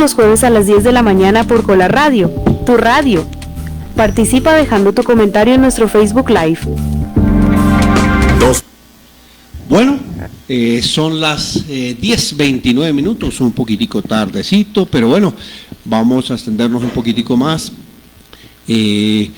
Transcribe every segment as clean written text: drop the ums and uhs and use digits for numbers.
los jueves a las 10 de la mañana por Cola Radio, tu radio. Participa dejando tu comentario en nuestro Facebook Live. Bueno, son las 10:29 minutos, un poquitico tardecito, pero bueno, vamos a extendernos un poquitico más. Hoy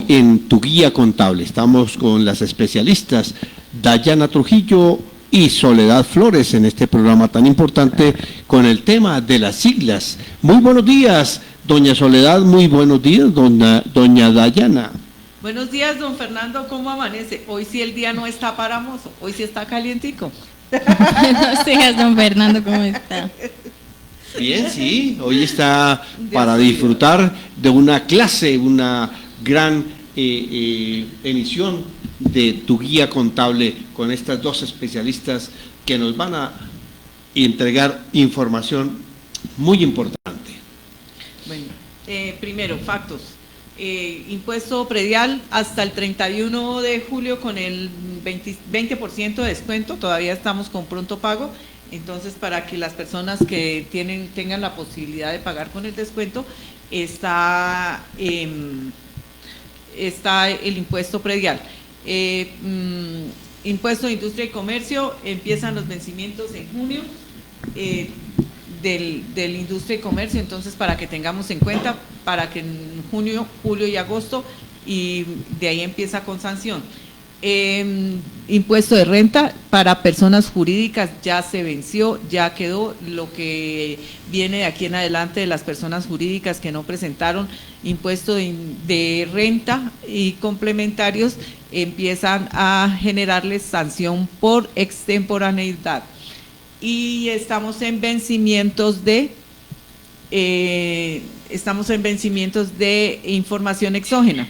en Tu Guía Contable estamos con las especialistas Dayana Trujillo y Soledad Flores en este programa tan importante con el tema de las siglas. Muy buenos días, doña Soledad, muy buenos días, doña Dayana. Buenos días, don Fernando, ¿cómo amanece? Hoy sí el día no está paramoso, hoy sí está calientico. Buenos días, don Fernando, ¿cómo está? Bien, sí, hoy está para disfrutar de una clase, una gran emisión de Tu Guía Contable con estas dos especialistas que nos van a entregar información muy importante. Bueno, primero, factos. Impuesto predial hasta el 31 de julio con el 20% de descuento, todavía estamos con pronto pago, entonces para que las personas que tengan la posibilidad de pagar con el descuento, está el impuesto predial. Impuesto de industria y comercio, empiezan los vencimientos en junio del industria y comercio, entonces para que tengamos en cuenta, para que en junio, julio y agosto, y de ahí empieza con sanción. Impuesto de renta para personas jurídicas ya se venció, ya quedó. Lo que viene de aquí en adelante de las personas jurídicas que no presentaron impuesto de renta y complementarios empiezan a generarles sanción por extemporaneidad. Y estamos en vencimientos de información exógena.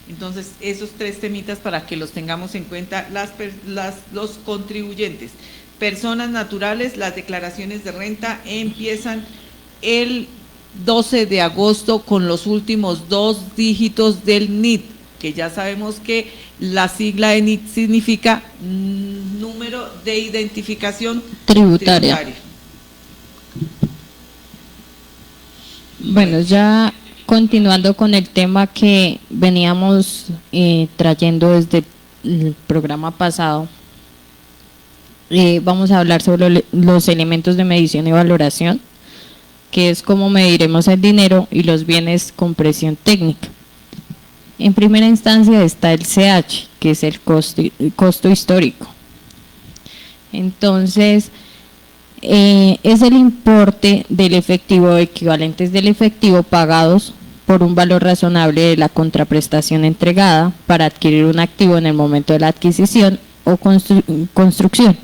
Entonces, esos tres temitas para que los tengamos en cuenta los contribuyentes. Personas naturales, las declaraciones de renta empiezan el 12 de agosto con los últimos 2 dígitos del NIT, que ya sabemos que la sigla de NIT significa número de identificación tributaria. Bueno, ya continuando con el tema que veníamos trayendo desde el programa pasado, vamos a hablar sobre los elementos de medición y valoración, que es cómo mediremos el dinero y los bienes con presión técnica. En primera instancia está el CH, que es el costo histórico. Entonces, es el importe del efectivo o equivalentes del efectivo pagados por un valor razonable de la contraprestación entregada para adquirir un activo en el momento de la adquisición o construcción.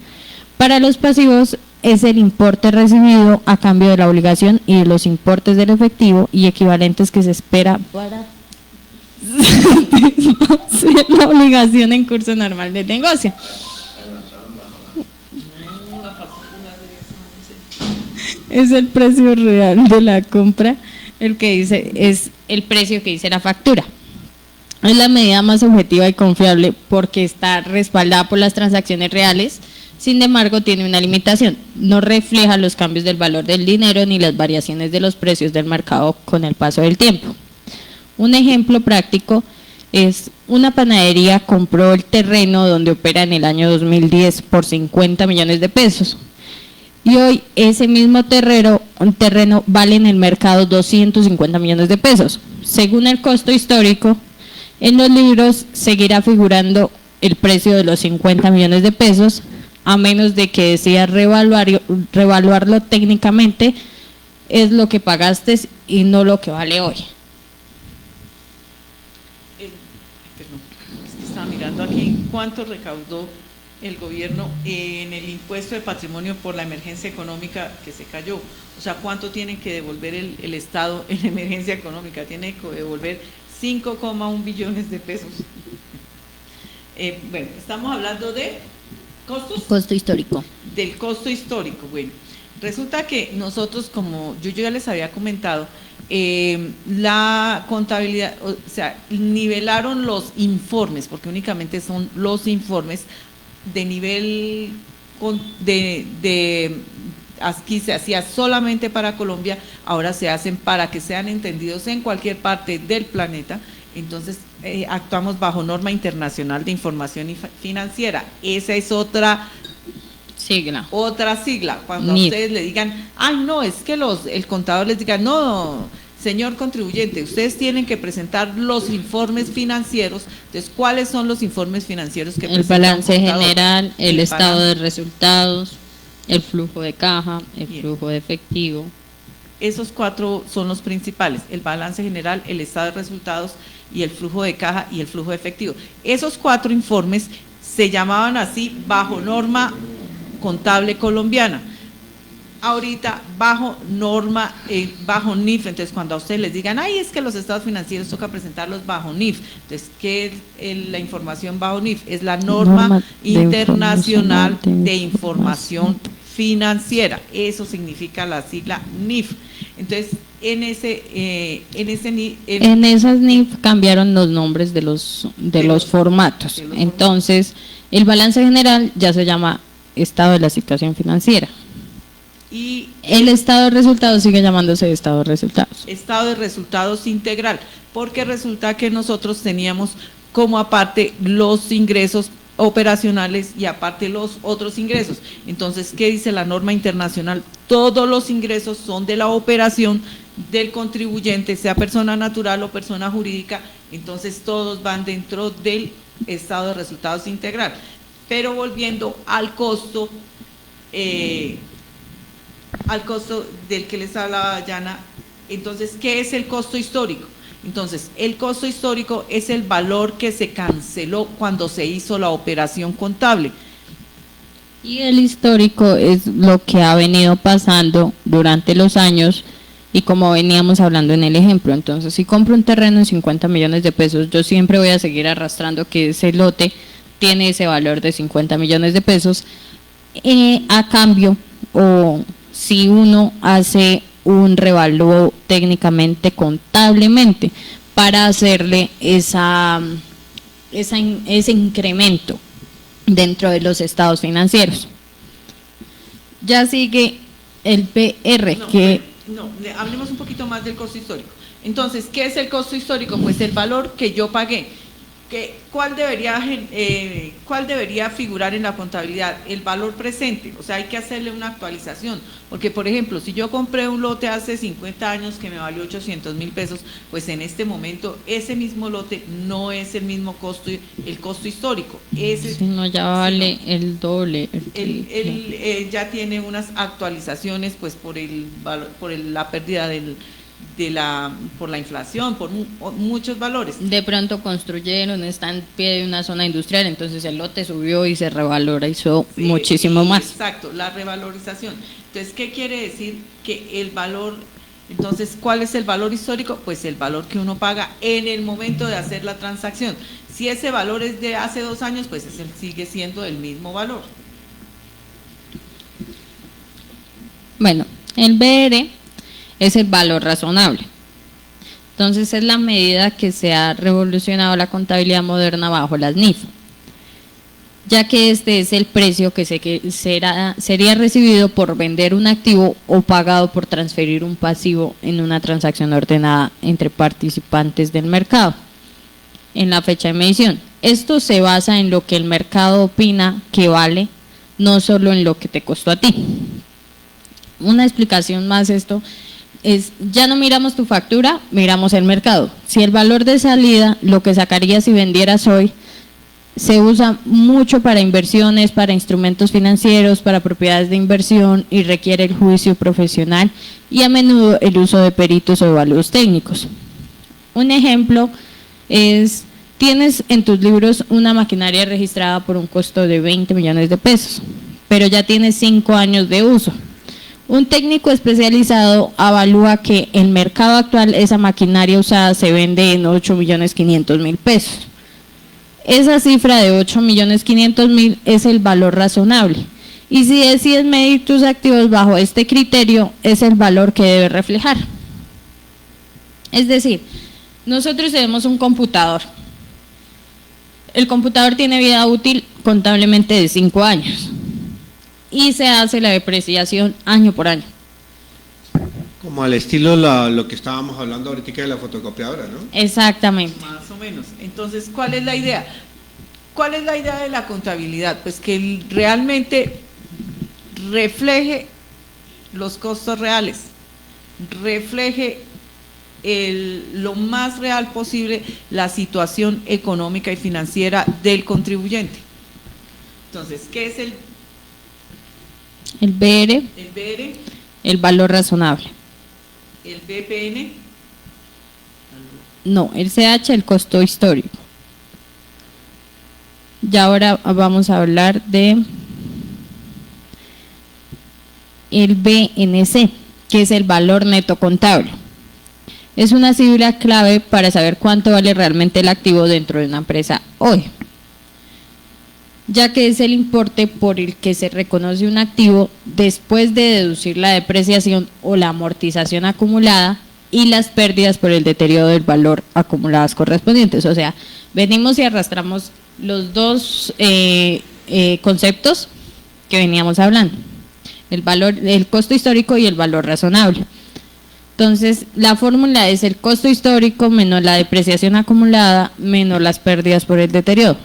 Para los pasivos es el importe recibido a cambio de la obligación y de los importes del efectivo y equivalentes que se espera para la obligación en curso normal del negocio. Es el precio real de la compra, el que dice es el precio que dice la factura. Es la medida más objetiva y confiable porque está respaldada por las transacciones reales. Sin embargo, tiene una limitación, no refleja los cambios del valor del dinero ni las variaciones de los precios del mercado con el paso del tiempo. Un ejemplo práctico es una panadería compró el terreno donde opera en el año 2010 por 50 millones de pesos. Y hoy ese mismo terreno vale en el mercado 250 millones de pesos. Según el costo histórico, en los libros seguirá figurando el precio de los 50 millones de pesos, a menos de que decidas revaluarlo técnicamente, es lo que pagaste y no lo que vale hoy. Estaba mirando aquí cuánto recaudó el gobierno en el impuesto de patrimonio por la emergencia económica que se cayó. O sea, ¿cuánto tiene que devolver el Estado en emergencia económica? Tiene que devolver 5,1 billones de pesos. Bueno, estamos hablando de costos. Costo histórico. Del costo histórico. Bueno, resulta que nosotros, como yo ya les había comentado, la contabilidad, o sea, nivelaron los informes, porque únicamente son los informes de nivel aquí se hacía solamente para Colombia, ahora se hacen para que sean entendidos en cualquier parte del planeta. Entonces, actuamos bajo norma internacional de información financiera. Esa es otra sigla. Cuando a ustedes le digan, ay, no, es que el contador les diga, no, señor contribuyente, ustedes tienen que presentar los informes financieros. Entonces, ¿cuáles son los informes financieros que presenta el balance un contador? general, el estado de resultados, el flujo de caja, el flujo de efectivo. Esos 4 son los principales: el balance general, el estado de resultados y el flujo de caja y el flujo de efectivo. Esos 4 informes se llamaban así bajo norma contable colombiana. Ahorita bajo norma, bajo NIF. Entonces, cuando a ustedes les digan, ay, es que los estados financieros toca presentarlos bajo NIF. Entonces, ¿qué es la información bajo NIF? Es la norma internacional de información financiera. Eso significa la sigla NIF. Entonces, en esas NIF cambiaron los nombres de los formatos. Entonces, el balance general ya se llama estado de la situación financiera. Y el estado de resultados sigue llamándose estado de resultados. Estado de resultados integral, porque resulta que nosotros teníamos como aparte los ingresos operacionales y aparte los otros ingresos. Entonces, ¿qué dice la norma internacional? Todos los ingresos son de la operación del contribuyente, sea persona natural o persona jurídica. Entonces, todos van dentro del estado de resultados integral. Pero volviendo al costo del que les hablaba Yana, entonces, ¿qué es el costo histórico? Entonces, el costo histórico es el valor que se canceló cuando se hizo la operación contable. Y el histórico es lo que ha venido pasando durante los años y como veníamos hablando en el ejemplo. Entonces, si compro un terreno en 50 millones de pesos, yo siempre voy a seguir arrastrando que ese lote tiene ese valor de 50 millones de pesos. A cambio, o si uno hace un revalúo técnicamente, contablemente, para hacerle ese incremento dentro de los estados financieros. Ya sigue el PR, hablemos un poquito más del costo histórico. Entonces, ¿qué es el costo histórico? Pues el valor que yo pagué. ¿Cuál debería figurar en la contabilidad? El valor presente, o sea, hay que hacerle una actualización, porque por ejemplo, si yo compré un lote hace 50 años que me valió 800.000 pesos, pues en este momento ese mismo lote no es el mismo costo, el costo histórico, no, ya vale el doble. Ya tiene unas actualizaciones, pues por la pérdida por la inflación, por muchos valores. De pronto construyeron, está en pie de una zona industrial, entonces el lote subió y se revalorizó muchísimo más. Exacto, la revalorización. Entonces, ¿qué quiere decir? Que el valor, entonces, ¿cuál es el valor histórico? Pues el valor que uno paga en el momento de hacer la transacción. Si ese valor es de hace 2 años, pues sigue siendo el mismo valor. Bueno, el BR es el valor razonable. Entonces es la medida que se ha revolucionado la contabilidad moderna bajo las NIF, ya que este es el precio que sería recibido por vender un activo o pagado por transferir un pasivo en una transacción ordenada entre participantes del mercado en la fecha de medición. Esto se basa en lo que el mercado opina que vale, no solo en lo que te costó a ti. Una explicación más esto es, ya no miramos tu factura, miramos el mercado. Si el valor de salida, lo que sacarías si vendieras hoy, se usa mucho para inversiones, para instrumentos financieros, para propiedades de inversión y requiere el juicio profesional y a menudo el uso de peritos o evaluados técnicos. Un ejemplo es, tienes en tus libros una maquinaria registrada por un costo de 20 millones de pesos, pero ya tienes 5 años de uso. Un técnico especializado avalúa que en el mercado actual esa maquinaria usada se vende en 8.500.000 pesos. Esa cifra de 8.500.000 es el valor razonable. Y si decides medir tus activos bajo este criterio, es el valor que debe reflejar. Es decir, nosotros tenemos un computador. El computador tiene vida útil contablemente de 5 años. y se hace la depreciación año por año. Como al estilo lo que estábamos hablando ahorita de la fotocopiadora, ¿no? Exactamente. Más o menos. Entonces, ¿cuál es la idea? ¿Cuál es la idea de la contabilidad? Pues que realmente refleje los costos reales, refleje lo más real posible la situación económica y financiera del contribuyente. Entonces, ¿qué es El BR, el BR, el valor razonable. el BPN? No, el CH, el costo histórico. Y ahora vamos a hablar de el BNC, que es el valor neto contable. Es una sigla clave para saber cuánto vale realmente el activo dentro de una empresa hoy, ya que es el importe por el que se reconoce un activo después de deducir la depreciación o la amortización acumulada y las pérdidas por el deterioro del valor acumuladas correspondientes. O sea, venimos y arrastramos los dos conceptos que veníamos hablando, el costo histórico y el valor razonable. Entonces, la fórmula es el costo histórico menos la depreciación acumulada menos las pérdidas por el deterioro.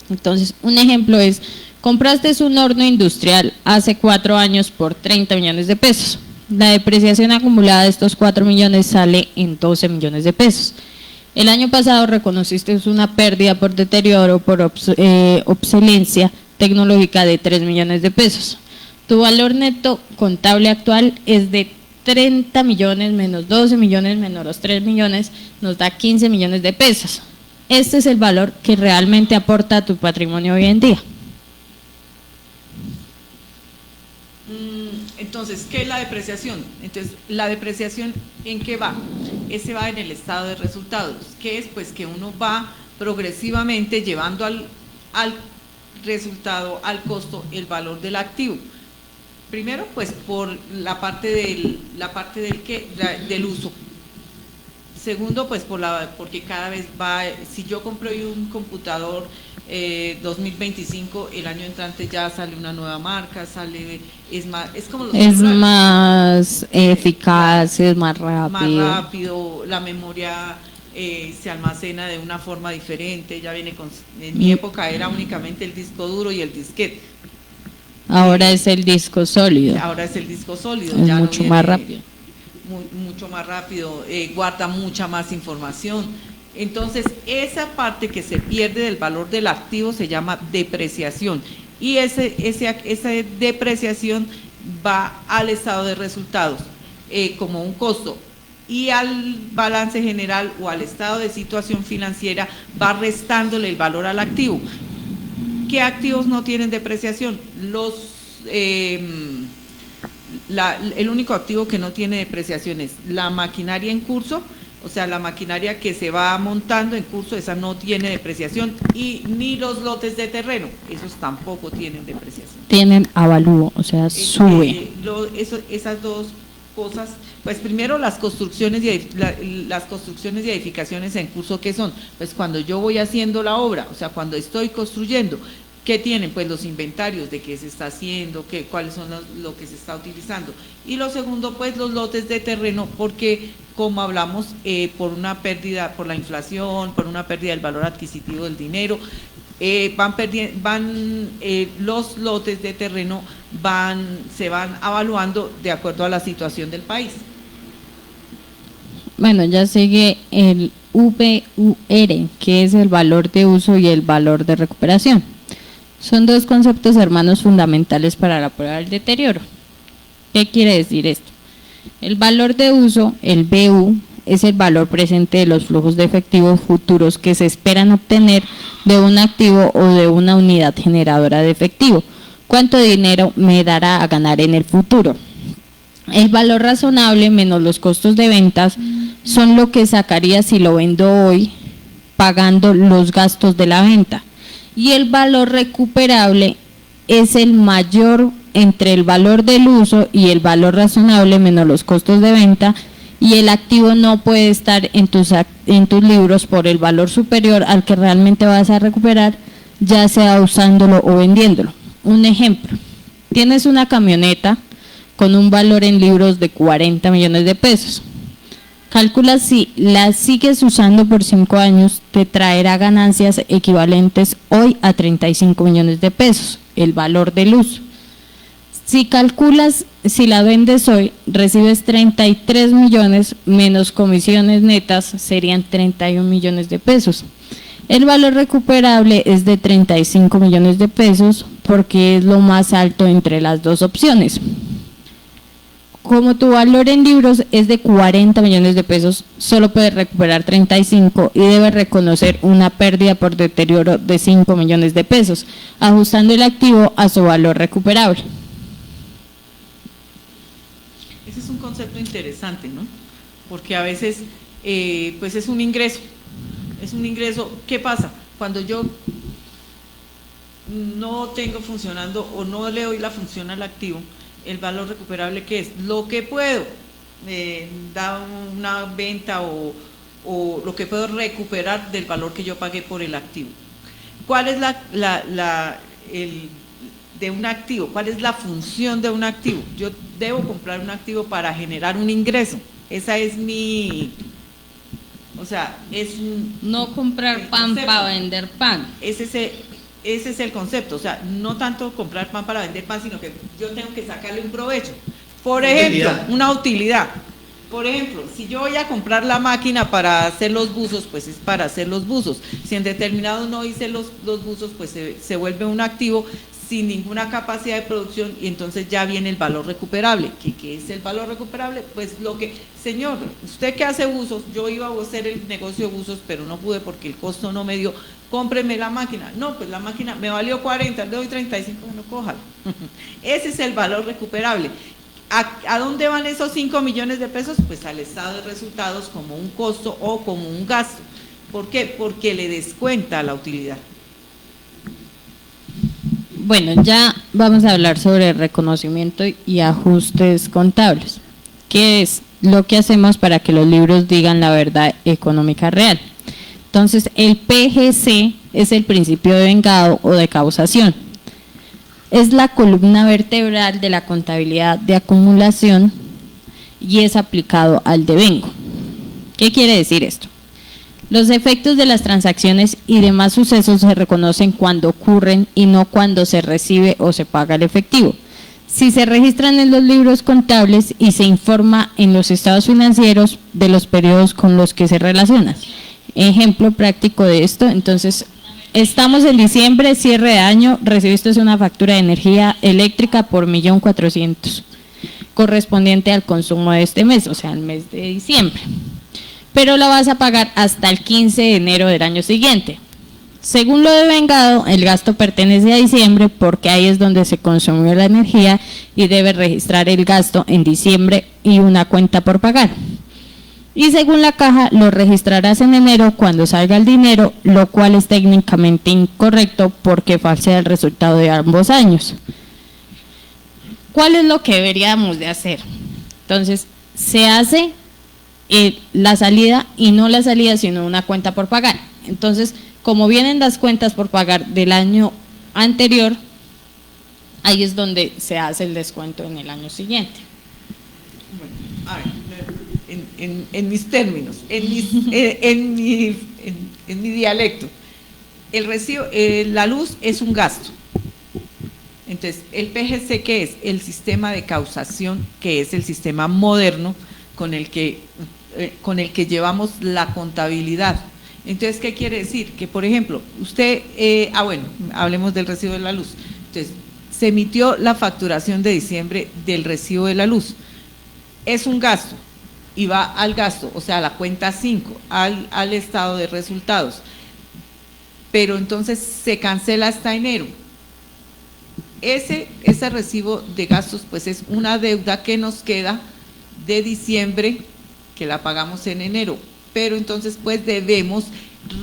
Entonces, un ejemplo es, compraste un horno industrial hace 4 años por 30 millones de pesos. La depreciación acumulada de estos 4 millones sale en 12 millones de pesos. El año pasado reconociste una pérdida por deterioro por obsolescencia tecnológica de 3 millones de pesos. Tu valor neto contable actual es de 30 millones menos 12 millones menos los 3 millones nos da 15 millones de pesos. Este es el valor que realmente aporta a tu patrimonio hoy en día. Entonces, ¿qué es la depreciación? Entonces, ¿la depreciación en qué va? Ese va en el estado de resultados, que es pues que uno va progresivamente llevando al resultado, al costo, el valor del activo. Primero, pues por la parte del uso. Segundo, pues porque cada vez va, si yo compro un computador 2025, el año entrante ya sale una nueva marca, es como los es celulares. Más eficaz, es más rápido. Más rápido, la memoria se almacena de una forma diferente, ya viene en mi época era únicamente el disco duro y el disquete. Ahora es el disco sólido. Ahora es el disco sólido. Es ya mucho no más rápido. Mucho más rápido, guarda mucha más información. Entonces, esa parte que se pierde del valor del activo se llama depreciación. Y esa depreciación va al estado de resultados como un costo. Y al balance general o al estado de situación financiera va restándole el valor al activo. ¿Qué activos no tienen depreciación? El único activo que no tiene depreciación es la maquinaria en curso, o sea, la maquinaria que se va montando en curso, esa no tiene depreciación, y ni los lotes de terreno, esos tampoco tienen depreciación. Tienen avalúo, o sea, sube. Esas dos cosas, pues primero las construcciones y edificaciones en curso, ¿qué son? Pues cuando yo voy haciendo la obra, o sea, cuando estoy construyendo, ¿qué tienen? Pues los inventarios de qué se está haciendo, cuáles son lo que se está utilizando. Y lo segundo, pues los lotes de terreno, porque como hablamos, por una pérdida, por la inflación, por una pérdida del valor adquisitivo del dinero, los lotes de terreno se van evaluando de acuerdo a la situación del país. Bueno, ya sigue el VUR, que es el valor de uso y el valor de recuperación. Son dos conceptos hermanos fundamentales para la prueba del deterioro. ¿Qué quiere decir esto? El valor de uso, el BU, es el valor presente de los flujos de efectivos futuros que se esperan obtener de un activo o de una unidad generadora de efectivo. ¿Cuánto dinero me dará a ganar en el futuro? El valor razonable menos los costos de ventas son lo que sacaría si lo vendo hoy pagando los gastos de la venta. Y el valor recuperable es el mayor entre el valor del uso y el valor razonable menos los costos de venta, y el activo no puede estar en tus libros por el valor superior al que realmente vas a recuperar, ya sea usándolo o vendiéndolo. Un ejemplo, Tienes una camioneta con un valor en libros de 40 millones de pesos. Calcula si la sigues usando por 5 años, te traerá ganancias equivalentes hoy a 35 millones de pesos, el valor del uso. Si calculas, si la vendes hoy, recibes 33 millones menos comisiones netas, serían 31 millones de pesos. El valor recuperable es de 35 millones de pesos porque es lo más alto entre las dos opciones. Como tu valor en libros es de 40 millones de pesos, solo puedes recuperar 35 y debes reconocer una pérdida por deterioro de 5 millones de pesos, ajustando el activo a su valor recuperable. Ese es un concepto interesante, ¿no? Porque a veces, pues es un ingreso. Es un ingreso. ¿Qué pasa? Cuando yo no tengo funcionando o no le doy la función al activo, el valor recuperable, ¿qué es? Lo que puedo dar una venta o lo que puedo recuperar del valor que yo pagué por el activo. ¿Cuál es de un activo? ¿Cuál es la función de un activo? Yo debo comprar un activo para generar un ingreso. Esa es o sea, es no comprar pan para vender pan. Ese es el concepto, o sea, no tanto comprar pan para vender pan, sino que yo tengo que sacarle un provecho. Por ejemplo, una utilidad. Por ejemplo, si yo voy a comprar la máquina para hacer los buzos, pues es para hacer los buzos. Si en determinado no hice los buzos, pues se vuelve un activo sin ninguna capacidad de producción y entonces ya viene el valor recuperable. ¿Qué es el valor recuperable? Pues lo que, señor, usted que hace buzos, yo iba a hacer el negocio de buzos, pero no pude porque el costo no me dio, cómpreme la máquina. No, pues la máquina me valió 40, le doy 35, no cójala. Ese es el valor recuperable. ¿A dónde van esos 5 millones de pesos? Pues al estado de resultados como un costo o como un gasto. ¿Por qué? Porque le descuenta la utilidad. Bueno, ya vamos a hablar sobre reconocimiento y ajustes contables, que es lo que hacemos para que los libros digan la verdad económica real. Entonces, el PGC es el principio de vengado o de causación. Es la columna vertebral de la contabilidad de acumulación y es aplicado al devengo. ¿Qué quiere decir esto? Los efectos de las transacciones y demás sucesos se reconocen cuando ocurren y no cuando se recibe o se paga el efectivo. Si se registran en los libros contables y se informa en los estados financieros de los periodos con los que se relacionan. Ejemplo práctico de esto, entonces, estamos en diciembre, cierre de año, recibiste una factura de energía eléctrica por 1.400.000, correspondiente al consumo de este mes, o sea, el mes de diciembre. Pero la vas a pagar hasta el 15 de enero del año siguiente. Según lo devengado, el gasto pertenece a diciembre porque ahí es donde se consumió la energía y debe registrar el gasto en diciembre y una cuenta por pagar. Y según la caja, lo registrarás en enero cuando salga el dinero, lo cual es técnicamente incorrecto porque falsea el resultado de ambos años. ¿Cuál es lo que deberíamos de hacer? Entonces, se hace la salida y no la salida, sino una cuenta por pagar. Entonces, como vienen las cuentas por pagar del año anterior, ahí es donde se hace el descuento en el año siguiente. Bueno, a ver, en mis términos, en mi dialecto, el recibo, la luz es un gasto. Entonces, el PGC, ¿qué es? El sistema de causación, que es el sistema moderno con el que llevamos la contabilidad. Entonces, ¿qué quiere decir? Que, por ejemplo, usted, bueno, hablemos del recibo de la luz. Entonces, se emitió la facturación de diciembre del recibo de la luz. Es un gasto y va al gasto, o sea, a la cuenta 5, al estado de resultados. Pero entonces se cancela hasta enero. Ese recibo de gastos, pues es una deuda que nos queda de diciembre, que la pagamos en enero, pero entonces pues debemos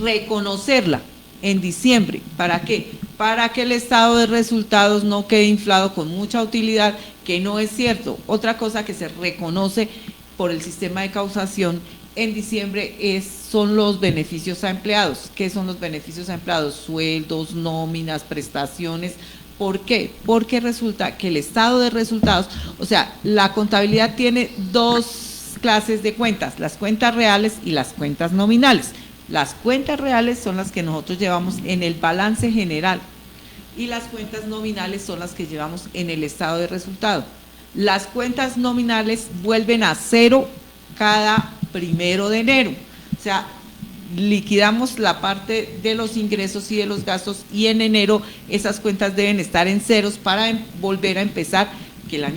reconocerla en diciembre. ¿Para qué? Para que el estado de resultados no quede inflado con mucha utilidad, que no es cierto. Otra cosa que se reconoce por el sistema de causación en diciembre son los beneficios a empleados. ¿Qué son los beneficios a empleados? Sueldos, nóminas, prestaciones, ¿Por qué? Porque resulta que el estado de resultados, o sea, la contabilidad tiene dos clases de cuentas, las cuentas reales y las cuentas nominales. Las cuentas reales son las que nosotros llevamos en el balance general y las cuentas nominales son las que llevamos en el estado de resultado. Las cuentas nominales vuelven a cero cada 1 de enero, o sea, liquidamos la parte de los ingresos y de los gastos y en enero esas cuentas deben estar en ceros para volver a empezar, que la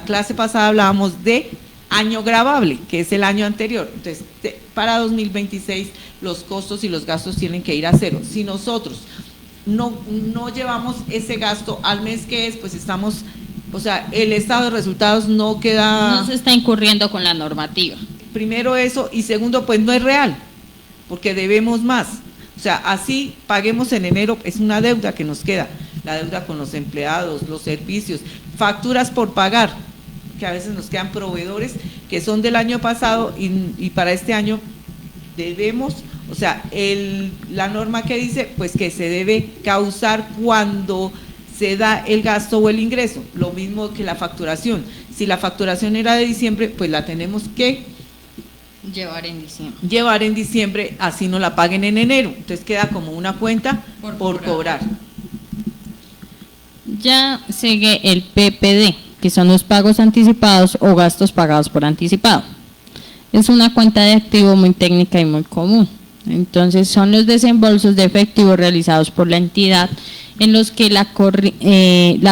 clase pasada hablábamos de año gravable, que es el año anterior. Entonces, para 2026 los costos y los gastos tienen que ir a cero. Si nosotros no llevamos ese gasto al mes que es, pues estamos, o sea, el estado de resultados no queda… No se está incurriendo con la normativa. Primero eso, y segundo, pues no es real, porque debemos más. O sea, así paguemos en enero, es una deuda que nos queda, la deuda con los empleados, los servicios, facturas por pagar, que a veces nos quedan proveedores que son del año pasado y para este año debemos, o sea, la norma que dice, pues que se debe causar cuando se da el gasto o el ingreso, lo mismo que la facturación. Si la facturación era de diciembre, pues la tenemos que llevar en diciembre, así no la paguen en enero. Entonces queda como una cuenta por cobrar. Ya sigue el PPD, que son los pagos anticipados o gastos pagados por anticipado. Es una cuenta de activo muy técnica y muy común. Entonces son los desembolsos de efectivo realizados por la entidad en los que la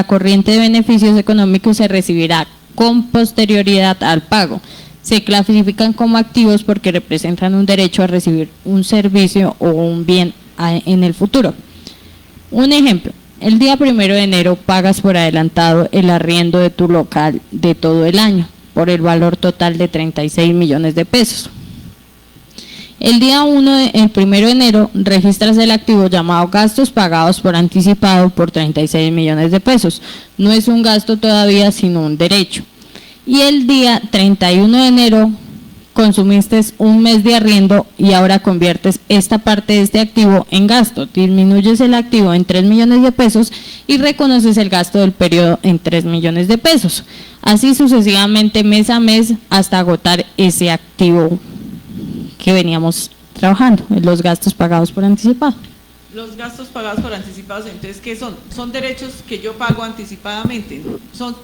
corriente de beneficios económicos se recibirá con posterioridad al pago. Se clasifican como activos porque representan un derecho a recibir un servicio o un bien en el futuro. Un ejemplo, el día 1 de enero pagas por adelantado el arriendo de tu local de todo el año por el valor total de 36 millones de pesos. El día 1 de enero registras el activo llamado gastos pagados por anticipado por 36 millones de pesos. No es un gasto todavía, sino un derecho. Y el día 31 de enero consumiste un mes de arriendo y ahora conviertes esta parte de este activo en gasto. Disminuyes el activo en 3 millones de pesos y reconoces el gasto del periodo en 3 millones de pesos. Así sucesivamente mes a mes hasta agotar ese activo que veníamos trabajando, los gastos pagados por anticipado. Los gastos pagados por anticipados, entonces, ¿qué son? Son derechos que yo pago anticipadamente, ¿no? Son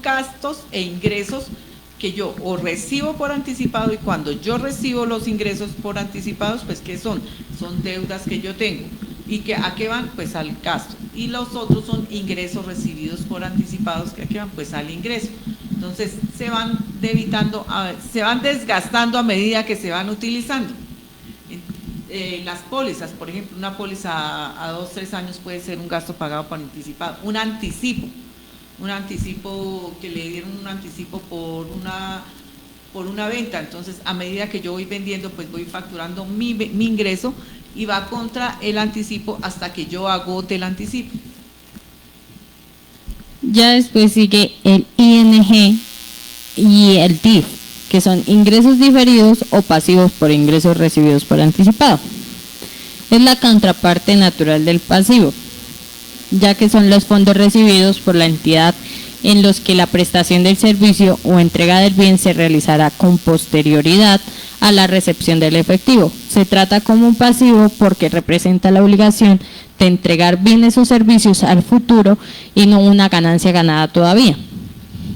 gastos e ingresos que yo o recibo por anticipado y cuando yo recibo los ingresos por anticipados, pues ¿qué son? Son deudas que yo tengo. ¿Y que a qué van? Pues al gasto. Y los otros son ingresos recibidos por anticipados, que a qué van? Pues al ingreso. Entonces se van se van desgastando a medida que se van utilizando. Las pólizas, por ejemplo, una póliza a 2, 3 años puede ser un gasto pagado por anticipado, un anticipo que le dieron un anticipo por una venta. Entonces a medida que yo voy vendiendo, pues voy facturando mi ingreso y va contra el anticipo hasta que yo agote el anticipo. Ya después sigue el ING y el DIF, que son ingresos diferidos o pasivos por ingresos recibidos por anticipado. Es la contraparte natural del pasivo, ya que son los fondos recibidos por la entidad en los que la prestación del servicio o entrega del bien se realizará con posterioridad a la recepción del efectivo. Se trata como un pasivo porque representa la obligación de entregar bienes o servicios al futuro y no una ganancia ganada todavía.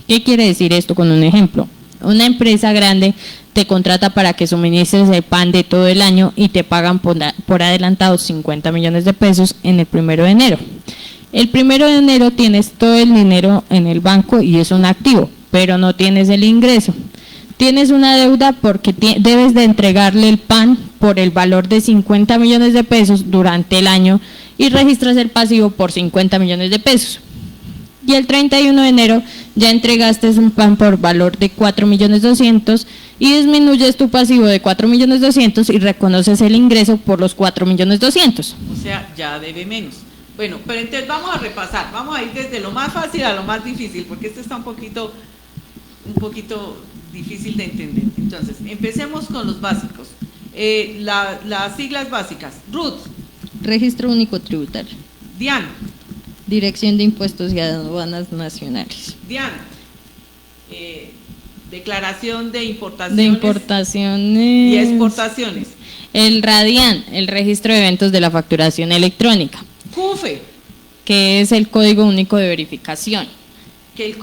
¿Qué quiere decir esto con un ejemplo? Una empresa grande te contrata para que suministres el pan de todo el año y te pagan por adelantado 50 millones de pesos en el 1 de enero. El 1 de enero tienes todo el dinero en el banco y es un activo, pero no tienes el ingreso. Tienes una deuda porque debes de entregarle el pan por el valor de 50 millones de pesos durante el año y registras el pasivo por 50 millones de pesos. Y el 31 de enero ya entregaste un pan por valor de 4.200.000 y disminuyes tu pasivo de 4.200.000 y reconoces el ingreso por los 4.200.000. O sea, ya debe menos. Bueno, pero entonces vamos a repasar, vamos a ir desde lo más fácil a lo más difícil, porque esto está un poquito difícil de entender. Entonces, empecemos con los básicos. Las siglas básicas. RUT. Registro único tributario. Diana. Dirección de Impuestos y Aduanas Nacionales. Diana. Declaración de De importaciones importaciones. y exportaciones. El RADIAN, el Registro de Eventos de la Facturación Electrónica, CUFE. que es el Código Único de Verificación. Que el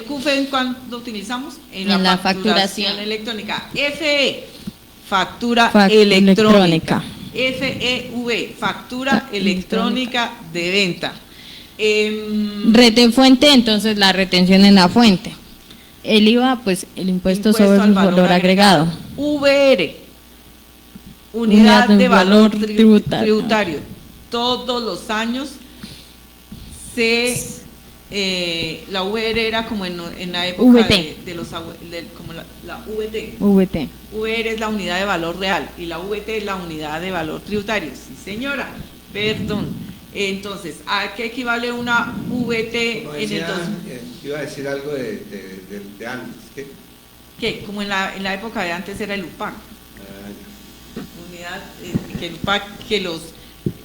CUFE, ¿en cuándo utilizamos? En En la la facturación facturación. electrónica. FE, factura Electrónica. electrónica. FEV, factura electrónica de venta. Rete fuente, entonces la retención en la fuente. El IVA, pues el impuesto sobre al el valor agregado. VR, unidad de valor tributario. tributario. Todos los años la VR era como en la época VT. de los como la VT. VT. VR es la unidad de valor real y la VT es la unidad de valor tributario. Sí, señora, perdón. Entonces, ¿a qué equivale una VT No, en el decía, 2000? iba a decir algo de antes. ¿Qué? Como en la época de antes era el UPAC. Unidad, que el UPAC,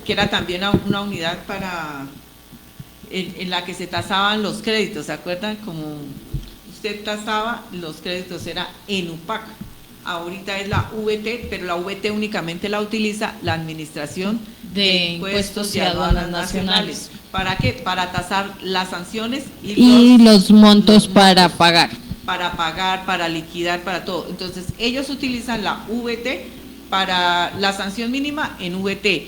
que era también una unidad para en la que se tasaban los créditos, ¿se acuerdan? Como usted tasaba los créditos, era en UPAC. Ahorita es la VT, pero la VT únicamente la utiliza la Administración de Impuestos y Aduanas Nacionales. ¿Para qué? Para tasar las sanciones Y los montos para pagar. Para pagar, para liquidar, para todo. Entonces, ellos utilizan la VT para la sanción mínima en VT,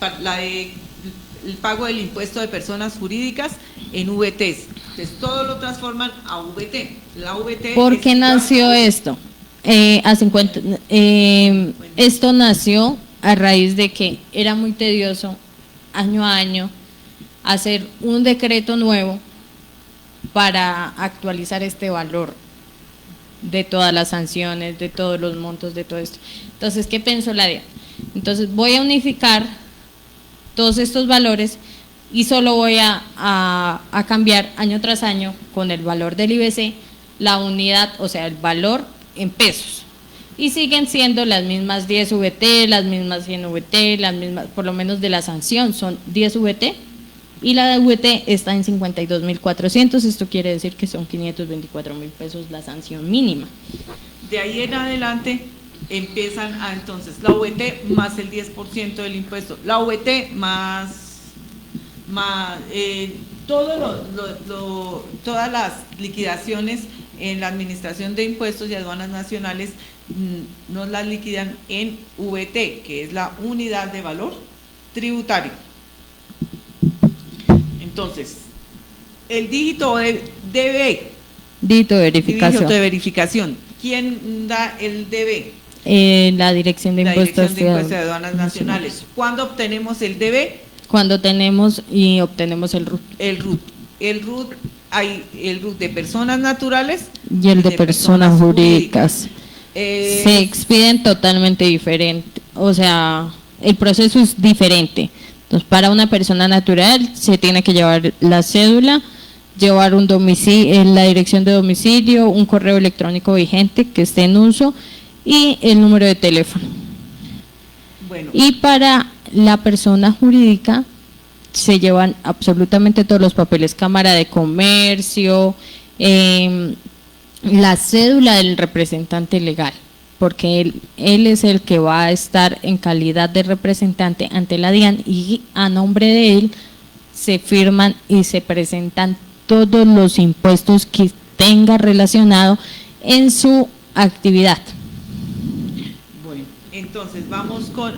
para el pago del impuesto de personas jurídicas en VTs. Entonces, todo lo transforman a VT. La VT. ¿Por qué nació esto? Esto nació a raíz de que era muy tedioso año a año hacer un decreto nuevo para actualizar este valor de todas las sanciones, de todos los montos, de todo esto. Entonces, ¿qué pensó la DIAN? Entonces, voy a unificar todos estos valores y solo voy a cambiar año tras año con el valor del IBC la unidad, o sea, el valor en pesos. Y siguen siendo las mismas 10 VT, las mismas 100 VT, las mismas, por lo menos de la sanción son 10 VT y la de VT está en 52.400, esto quiere decir que son 524.000 pesos la sanción mínima. De ahí en adelante empiezan a entonces la VT más el 10% del impuesto, la VT más todas las liquidaciones en la Administración de Impuestos y Aduanas Nacionales nos las liquidan en VT, que es la unidad de valor tributario. Entonces, el dígito de DB, Dígito de verificación. dígito de verificación. ¿Quién da el DB? La Dirección de La Impuestos Dirección de Impuestos y Aduanas Nacionales. ¿Cuándo obtenemos el DB? Cuando tenemos y obtenemos el RUT. El RUT, hay el RUT de personas naturales Y el de personas jurídicas. Se expiden totalmente diferente, o sea, el proceso es diferente. Entonces, para una persona natural se tiene que llevar la cédula, llevar un domicilio, la dirección de domicilio, un correo electrónico vigente que esté en uso y el número de teléfono. Bueno. Y para la persona jurídica se llevan absolutamente todos los papeles, Cámara de Comercio, la cédula del representante legal, porque él es el que va a estar en calidad de representante ante la DIAN y a nombre de él se firman y se presentan todos los impuestos que tenga relacionado en su actividad. Bueno, entonces vamos con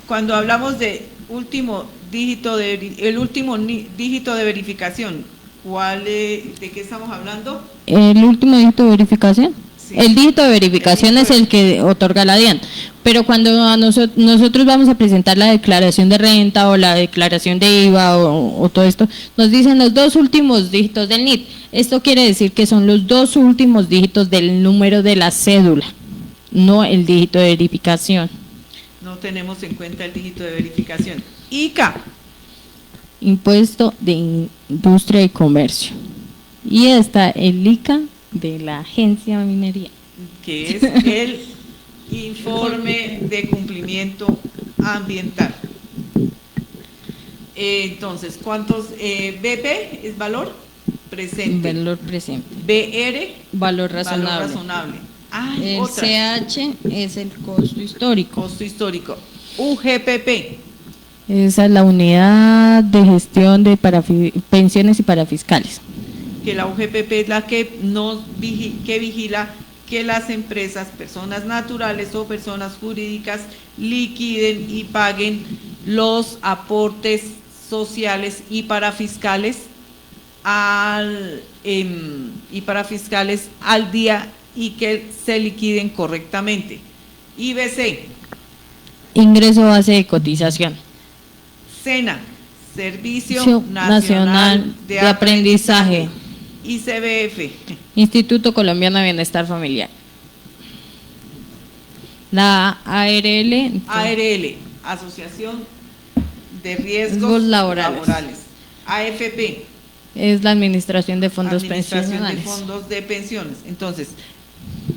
cuando hablamos de último dígito dígito de verificación, ¿de qué estamos hablando? El último dígito de verificación. Sí. El dígito de verificación es el que otorga la DIAN, pero cuando nosotros vamos a presentar la declaración de renta o la declaración de IVA o todo esto, nos dicen los dos últimos dígitos del NIT. Esto quiere decir que son los dos últimos dígitos del número de la cédula, no el dígito de verificación. No tenemos en cuenta el dígito de verificación. ICA. Impuesto de Industria y Comercio. Y está el ICA de la Agencia de Minería. Que es el Informe de cumplimiento ambiental. Entonces, ¿cuántos? BP es valor presente. Valor presente. BR, Valor razonable. valor razonable. El Otra, CH es el costo histórico. costo histórico. UGPP, Esa es la unidad de gestión de pensiones y parafiscales. que la UGPP es la que que vigila que las empresas, personas naturales o personas jurídicas liquiden y paguen los aportes sociales y parafiscales al día y que se liquiden correctamente. IBC, Ingreso base de cotización. SENA, Servicio Servicio Nacional de Aprendizaje. ICBF, Instituto Colombiano de Bienestar Familiar. La ARL. ARL, Asociación de Riesgos Riesgos laborales. AFP, Es la administración de fondos Administración pensionales. de Fondos de Pensiones. Entonces,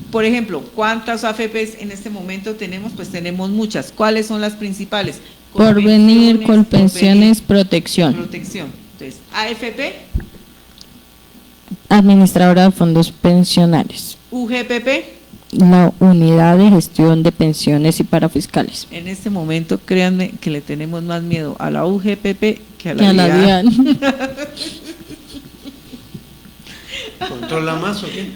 por ejemplo, ¿cuántas AFPs en este momento tenemos? Pues tenemos muchas. ¿Cuáles son las principales? Porvenir, Colpensiones, Colpensiones, Protección. Protección. Entonces, AFP, Administradora de fondos pensionales. UGPP, La unidad de gestión de pensiones y parafiscales. en este momento, créanme que le tenemos más miedo a la UGPP que a Que a la DIAN. DIAN. ¿Controla más o qué?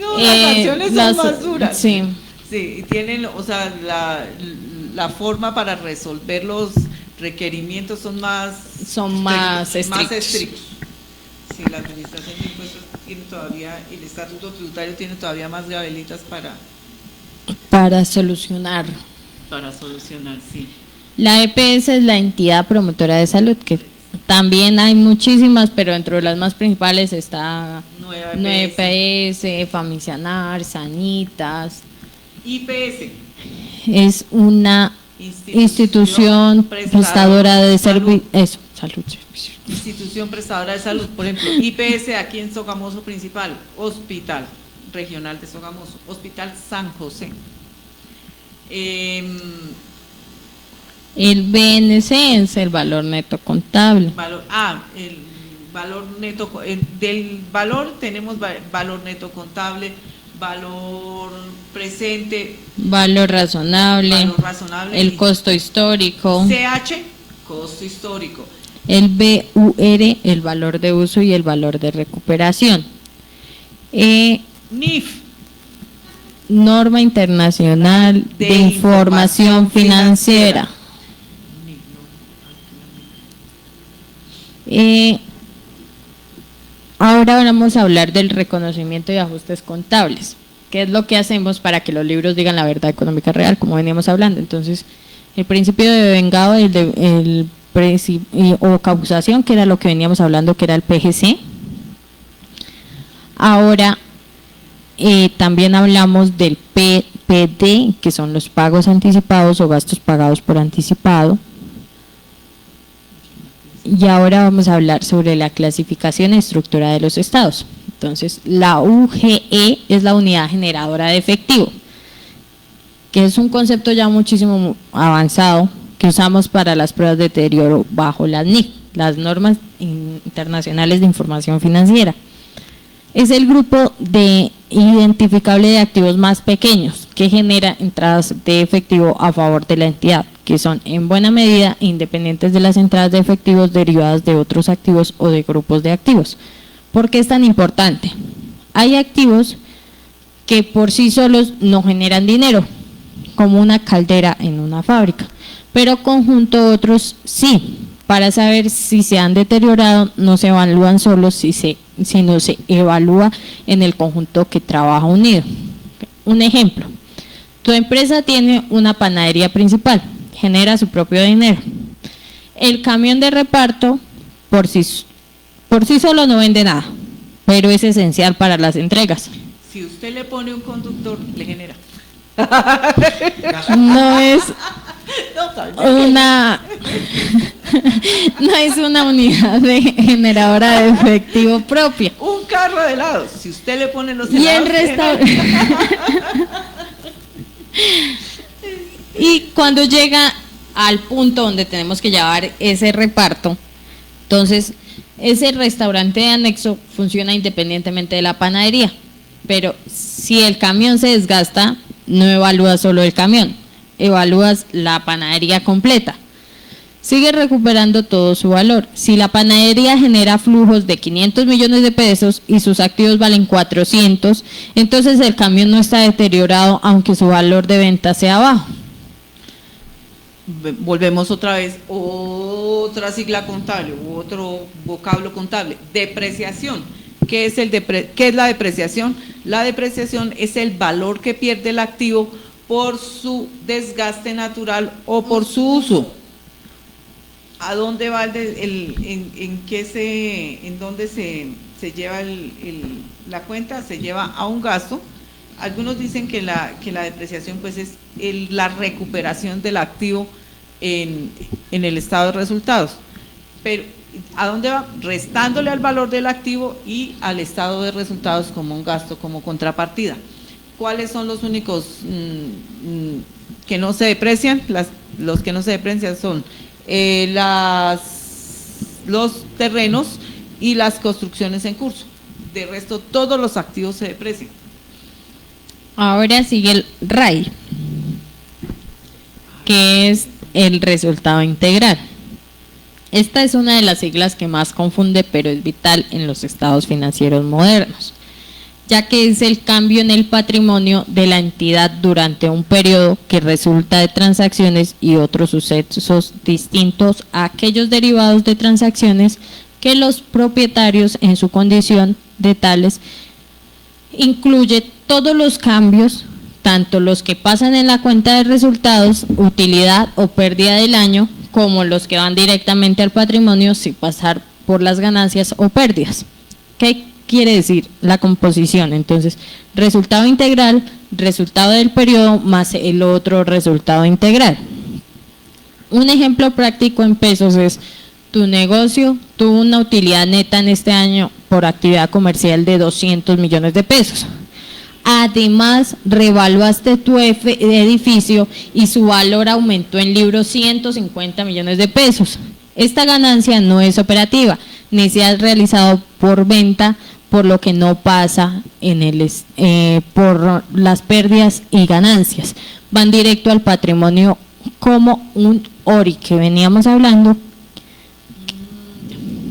No, las acciones son más duras. Sí. Sí, y tienen, o sea, la forma para resolver los requerimientos son más Más estrictos. Sí, la administración de impuestos tiene todavía, el estatuto tributario tiene todavía más gabelitas Para solucionar. para solucionar, sí. La EPS es la entidad promotora de salud, que también hay muchísimas, pero dentro de las más principales está Nueva EPS, Famisanar, Sanitas. IPS, Es una institución prestadora de servicios. Eso, salud. Institución prestadora de salud, por ejemplo, IPS aquí en Sogamoso Principal, Hospital Regional de Sogamoso, Hospital San José. El BNC es el valor neto contable. El valor neto, del valor tenemos valor neto contable, valor presente, Valor razonable. El y costo histórico. CH, costo histórico. El BUR, el valor de uso y el valor de recuperación. NIF, Norma Internacional de Información Financiera. Ahora vamos a hablar del reconocimiento y ajustes contables, que es lo que hacemos para que los libros digan la verdad económica real, como veníamos hablando. Entonces, el principio de vengado o causación, que era lo que veníamos hablando, que era el PGC. Ahora también hablamos del PPD, que son los pagos anticipados o gastos pagados por anticipado. Y ahora vamos a hablar sobre la clasificación y estructura de los estados. Entonces, la UGE es la unidad generadora de efectivo, que es un concepto ya muchísimo avanzado que usamos para las pruebas de deterioro bajo las NIF, las normas internacionales de información financiera. Es el grupo de identificable de activos más pequeños que genera entradas de efectivo a favor de la entidad, que son en buena medida independientes de las entradas de efectivos derivadas de otros activos o de grupos de activos. ¿Por qué es tan importante? Hay activos que por sí solos no generan dinero, como una caldera en una fábrica, pero conjunto otros sí. Para saber si se han deteriorado, no se evalúan solos, sino se evalúa en el conjunto que trabaja unido. Un ejemplo, tu empresa tiene una panadería principal, genera su propio dinero. El camión de reparto por sí solo no vende nada, pero es esencial para las entregas. Si usted le pone un conductor, le genera. No es una unidad generadora de efectivo propia. Un carro de helados, si usted le pone los Y el helados, Y cuando llega al punto donde tenemos que llevar ese reparto, entonces ese restaurante de anexo funciona independientemente de la panadería, pero si el camión se desgasta, no evalúas solo el camión, evalúas la panadería completa. Sigue recuperando todo su valor. Si la panadería genera flujos de 500 millones de pesos y sus activos valen 400, entonces el camión no está deteriorado aunque su valor de venta sea bajo. Volvemos otra vez, otra sigla contable, otro vocablo contable, depreciación. ¿Qué es la depreciación? La depreciación es el valor que pierde el activo por su desgaste natural o por su uso. ¿A dónde va en dónde se lleva la cuenta? Se lleva a un gasto. Algunos dicen que la depreciación pues es la recuperación del activo en el estado de resultados. Pero ¿a dónde va? Restándole al valor del activo y al estado de resultados como un gasto, como contrapartida. ¿Cuáles son los únicos que no se deprecian? Los que no se deprecian son los terrenos y las construcciones en curso. De resto, todos los activos se deprecian. Ahora sigue el RAI, que es el resultado integral. Esta es una de las siglas que más confunde, pero es vital en los estados financieros modernos, ya que es el cambio en el patrimonio de la entidad durante un periodo que resulta de transacciones y otros sucesos distintos a aquellos derivados de transacciones que los propietarios en su condición de tales incluye todos los cambios, tanto los que pasan en la cuenta de resultados, utilidad o pérdida del año, como los que van directamente al patrimonio sin pasar por las ganancias o pérdidas. ¿Qué quiere decir la composición? Entonces, resultado integral, resultado del periodo más el otro resultado integral. Un ejemplo práctico en pesos es: tu negocio tuvo una utilidad neta en este año por actividad comercial de 200 millones de pesos. Además, revaluaste tu edificio y su valor aumentó en libros 150 millones de pesos. Esta ganancia no es operativa, ni se ha realizado por venta, por lo que no pasa por las pérdidas y ganancias. Van directo al patrimonio como un ORI que veníamos hablando.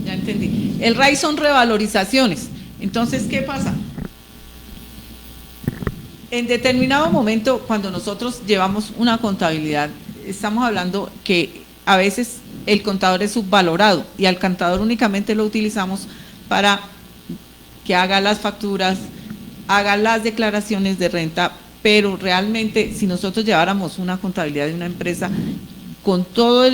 Ya entendí. El RAI son revalorizaciones. Entonces, ¿qué pasa? En determinado momento, cuando nosotros llevamos una contabilidad, estamos hablando que a veces el contador es subvalorado y al contador únicamente lo utilizamos para que haga las facturas, haga las declaraciones de renta, pero realmente si nosotros lleváramos una contabilidad de una empresa con todo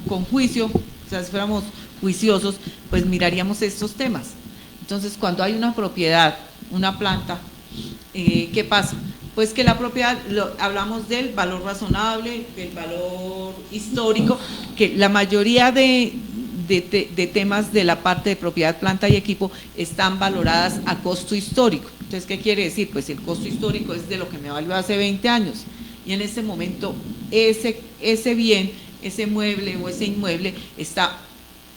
con juicio, o sea, si fuéramos juiciosos, pues miraríamos estos temas. Entonces, cuando hay una propiedad, una planta, ¿qué pasa? Pues que la propiedad, hablamos del valor razonable, del valor histórico, que la mayoría de temas de la parte de propiedad, planta y equipo están valoradas a costo histórico. Entonces, ¿qué quiere decir? Pues el costo histórico es de lo que me valió hace 20 años y en este momento ese bien, ese mueble o ese inmueble está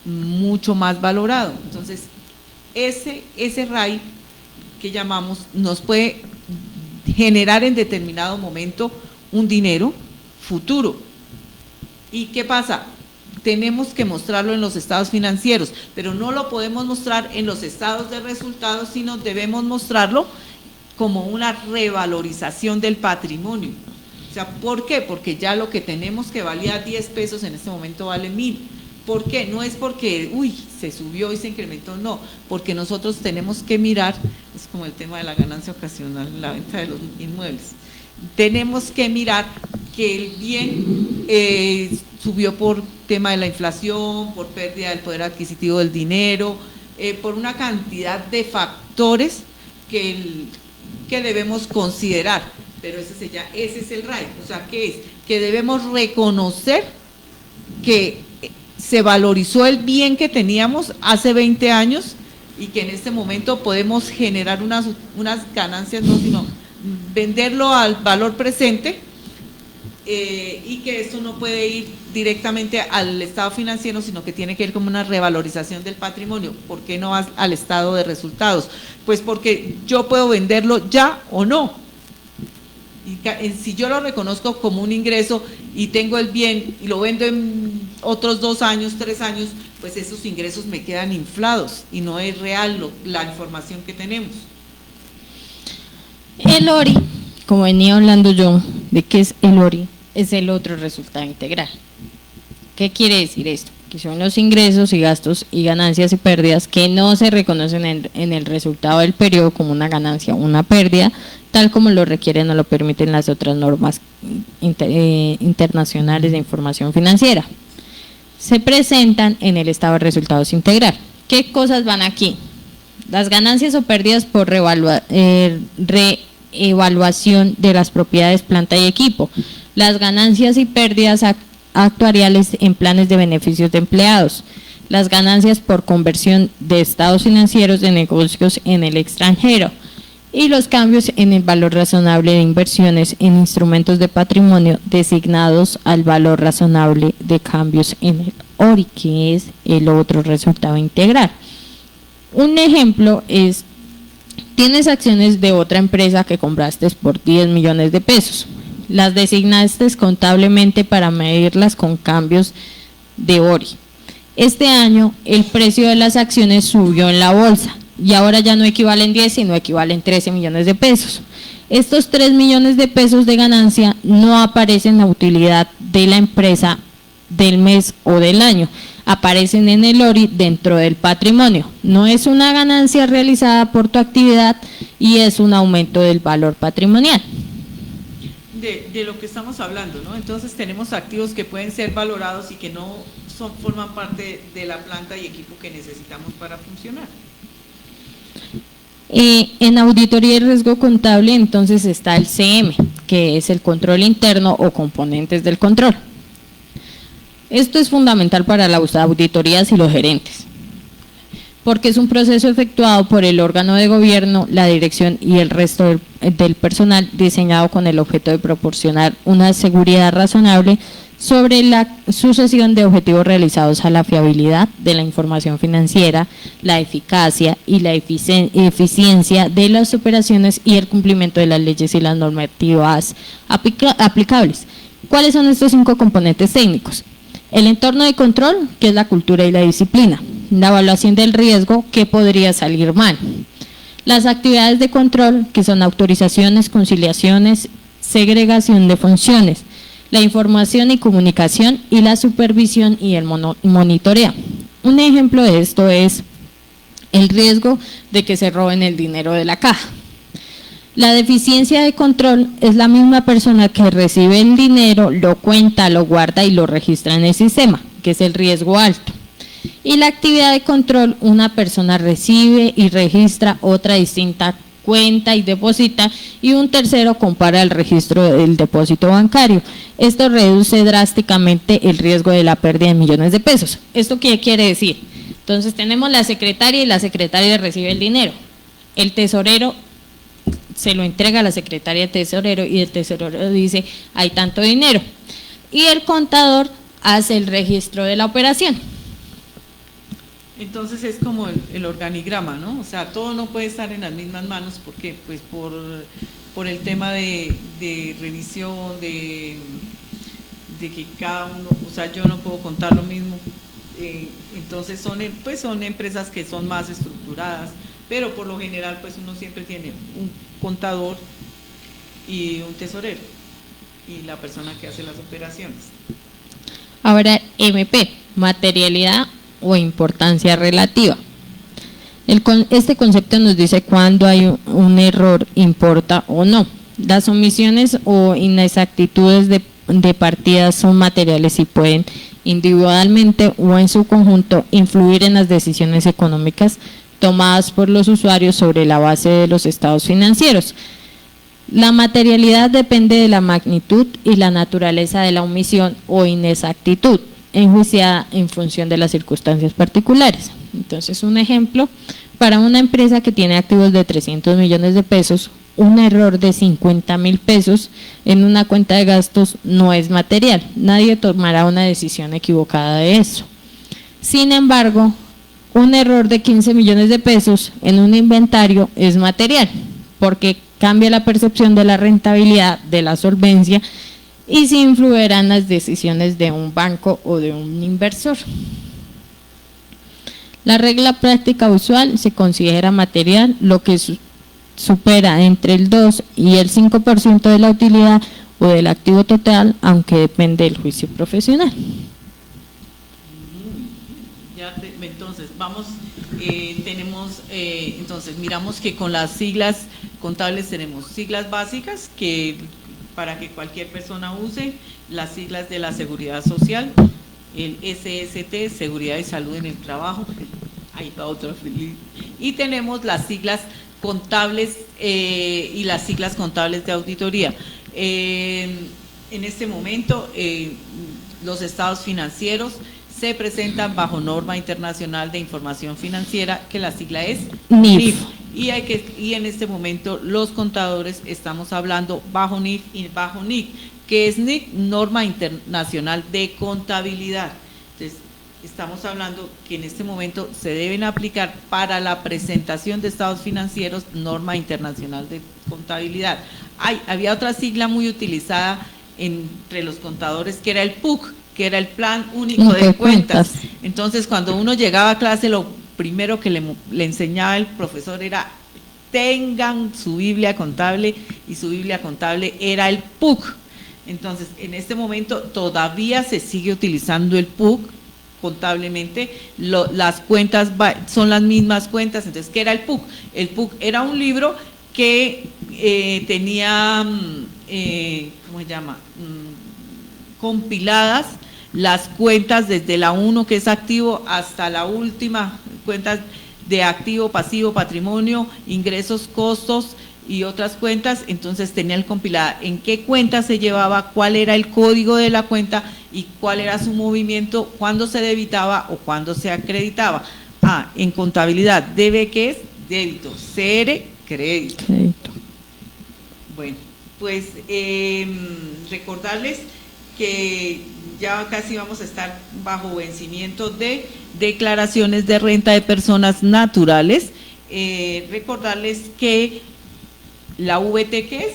mucho más valorado. Entonces, ese RAI que llamamos nos puede generar en determinado momento un dinero futuro. ¿Y qué pasa? Tenemos que mostrarlo en los estados financieros, pero no lo podemos mostrar en los estados de resultados, sino debemos mostrarlo como una revalorización del patrimonio. O sea, ¿por qué? Porque ya lo que tenemos que valía 10 pesos en este momento vale 1000. ¿Por qué? No es porque, se subió y se incrementó, no, porque nosotros tenemos que mirar, es como el tema de la ganancia ocasional, la venta de los inmuebles, tenemos que mirar que el bien subió por tema de la inflación, por pérdida del poder adquisitivo del dinero, por una cantidad de factores que debemos considerar, pero ese es el RAI, o sea, ¿qué es? Que debemos reconocer que se valorizó el bien que teníamos hace 20 años y que en este momento podemos generar unas ganancias, no, sino venderlo al valor presente, y que esto no puede ir directamente al estado financiero, sino que tiene que ir como una revalorización del patrimonio. ¿Por qué no al estado de resultados? Pues porque yo puedo venderlo ya o no. Y si yo lo reconozco como un ingreso y tengo el bien y lo vendo en otros 2 años, 3 años, pues esos ingresos me quedan inflados y no es real la información que tenemos. El ORI, como venía hablando yo, ¿de qué es el ORI? Es el otro resultado integral. ¿Qué quiere decir esto? Que son los ingresos y gastos y ganancias y pérdidas que no se reconocen en el resultado del periodo como una ganancia o una pérdida, tal como lo requieren o lo permiten las otras normas internacionales de información financiera. Se presentan en el estado de resultados integral. ¿Qué cosas van aquí? Las ganancias o pérdidas por reevaluación de las propiedades, planta y equipo. Las ganancias y pérdidas actuariales en planes de beneficios de empleados, las ganancias por conversión de estados financieros de negocios en el extranjero y los cambios en el valor razonable de inversiones en instrumentos de patrimonio designados al valor razonable de cambios en el ORI, que es el otro resultado integral. Un ejemplo es, tienes acciones de otra empresa que compraste por 10 millones de pesos. Las designaste contablemente para medirlas con cambios de ORI. Este año el precio de las acciones subió en la bolsa y ahora ya no equivalen 10, sino equivalen 13 millones de pesos. Estos 3 millones de pesos de ganancia no aparecen en la utilidad de la empresa del mes o del año, aparecen en el ORI dentro del patrimonio. No es una ganancia realizada por tu actividad y es un aumento del valor patrimonial. De lo que estamos hablando, ¿no? Entonces tenemos activos que pueden ser valorados y que no forman parte de la planta y equipo que necesitamos para funcionar. En auditoría y riesgo contable entonces está el CM, que es el control interno o componentes del control. Esto es fundamental para las auditorías y los gerentes, porque es un proceso efectuado por el órgano de gobierno, la dirección y el resto del personal, diseñado con el objeto de proporcionar una seguridad razonable sobre la sucesión de objetivos realizados a la fiabilidad de la información financiera, la eficacia y la eficiencia de las operaciones y el cumplimiento de las leyes y las normativas aplicables. ¿Cuáles son estos 5 componentes técnicos? El entorno de control, que es la cultura y la disciplina. La evaluación del riesgo, que podría salir mal. Las actividades de control, que son autorizaciones, conciliaciones, segregación de funciones, la información y comunicación y la supervisión y el monitoreo. Un ejemplo de esto es el riesgo de que se roben el dinero de la caja. La deficiencia de control es la misma persona que recibe el dinero, lo cuenta, lo guarda y lo registra en el sistema, que es el riesgo alto. Y la actividad de control, una persona recibe y registra, otra distinta cuenta y deposita, y un tercero compara el registro del depósito bancario. Esto reduce drásticamente el riesgo de la pérdida de millones de pesos. ¿Esto qué quiere decir? Entonces tenemos la secretaria y la secretaria recibe el dinero. El tesorero se lo entrega a la secretaria del tesorero y el tesorero dice, hay tanto dinero. Y el contador hace el registro de la operación. Entonces es como el organigrama, ¿no? O sea, todo no puede estar en las mismas manos, porque pues por el tema de revisión, de que cada uno, o sea, yo no puedo contar lo mismo. Entonces son empresas que son más estructuradas, pero por lo general pues uno siempre tiene un contador y un tesorero y la persona que hace las operaciones. Ahora, MP, materialidad o importancia relativa. Este concepto nos dice cuándo hay un error, importa o no. Las omisiones o inexactitudes de partidas son materiales y pueden individualmente o en su conjunto influir en las decisiones económicas tomadas por los usuarios sobre la base de los estados financieros. La materialidad depende de la magnitud y la naturaleza de la omisión o inexactitud, enjuiciada en función de las circunstancias particulares. Entonces, un ejemplo, para una empresa que tiene activos de 300 millones de pesos, un error de 50.000 pesos en una cuenta de gastos no es material. Nadie tomará una decisión equivocada de eso. Sin embargo, un error de 15 millones de pesos en un inventario es material, porque cambia la percepción de la rentabilidad, de la solvencia, y sí influirá en las decisiones de un banco o de un inversor. La regla práctica usual se considera material lo que supera entre el 2 y el 5% de la utilidad o del activo total, aunque depende del juicio profesional. Entonces, entonces miramos que con las siglas contables tenemos siglas básicas que para que cualquier persona use, las siglas de la Seguridad Social, el SST, Seguridad y Salud en el Trabajo, ahí va otro feliz, y tenemos las siglas contables y las siglas contables de auditoría. En este momento, los estados financieros se presentan bajo norma internacional de información financiera, que la sigla es NIF. Y en este momento los contadores estamos hablando bajo NIF y bajo NIC, que es NIC, Norma Internacional de Contabilidad. Entonces, estamos hablando que en este momento se deben aplicar para la presentación de estados financieros Norma Internacional de Contabilidad. Había otra sigla muy utilizada entre los contadores que era el PUC, que era el Plan Único de Cuentas. Entonces, cuando uno llegaba a clase, lo primero que le enseñaba el profesor era: tengan su Biblia contable, y su Biblia contable era el PUC. Entonces, en este momento todavía se sigue utilizando el PUC contablemente, las cuentas son las mismas cuentas. Entonces, ¿qué era el PUC? El PUC era un libro que tenía, ¿cómo se llama?, compiladas las cuentas desde la 1, que es activo, hasta la última, cuentas de activo, pasivo, patrimonio, ingresos, costos y otras cuentas. Entonces tenían compilada en qué cuenta se llevaba, cuál era el código de la cuenta y cuál era su movimiento, cuándo se debitaba o cuándo se acreditaba. En contabilidad, ¿debe qué es? Débito. CR, crédito. Bueno, pues recordarles que ya casi vamos a estar bajo vencimiento de declaraciones de renta de personas naturales. Recordarles que la VT, ¿qué es?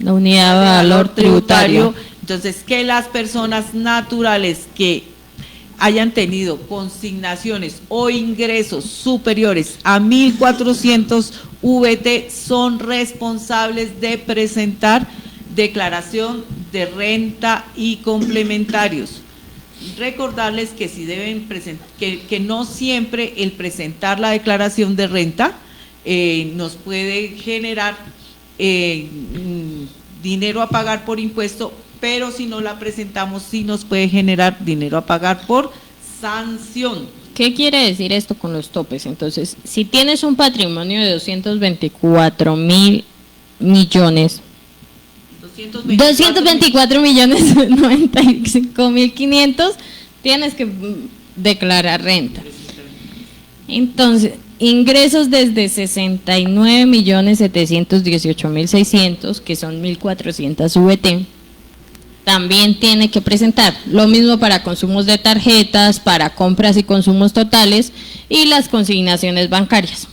La unidad de valor tributario. Entonces, que las personas naturales que hayan tenido consignaciones o ingresos superiores a 1.400 VT son responsables de presentar declaración de renta y complementarios. Recordarles que si deben que no siempre el presentar la declaración de renta nos puede generar dinero a pagar por impuesto, pero si no la presentamos sí nos puede generar dinero a pagar por sanción. ¿Qué quiere decir esto con los topes? Entonces, si tienes un patrimonio de 224.095.500, tienes que declarar renta. Entonces, ingresos desde 69.718.600, que son 1.400 VT, también tiene que presentar. Lo mismo para consumos de tarjetas, para compras y consumos totales y las consignaciones bancarias.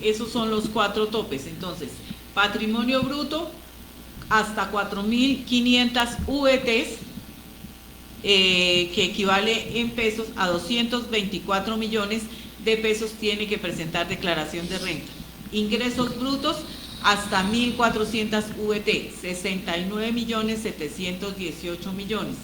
Esos son los 4 topes. Entonces, patrimonio bruto hasta 4.500 VTs, que equivale en pesos a 224 millones de pesos, tiene que presentar declaración de renta. Ingresos brutos hasta 1.400 VT, 69.718 millones.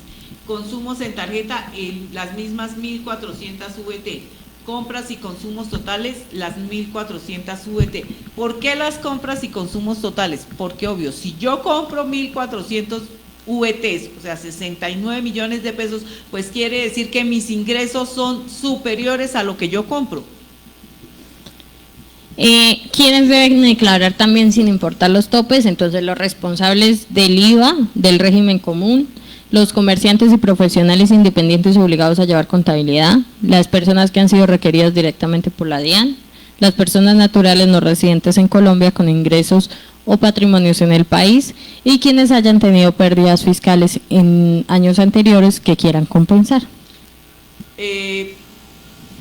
Consumos en tarjeta, las mismas 1.400 VT. Compras y consumos totales, las 1.400 VT. ¿Por qué las compras y consumos totales? Porque obvio, si yo compro 1.400 VTs, o sea 69 millones de pesos, pues quiere decir que mis ingresos son superiores a lo que yo compro. ¿Quiénes deben declarar también sin importar los topes? Entonces, los responsables del IVA, del régimen común, los comerciantes y profesionales independientes obligados a llevar contabilidad, las personas que han sido requeridas directamente por la DIAN, las personas naturales no residentes en Colombia con ingresos o patrimonios en el país y quienes hayan tenido pérdidas fiscales en años anteriores que quieran compensar.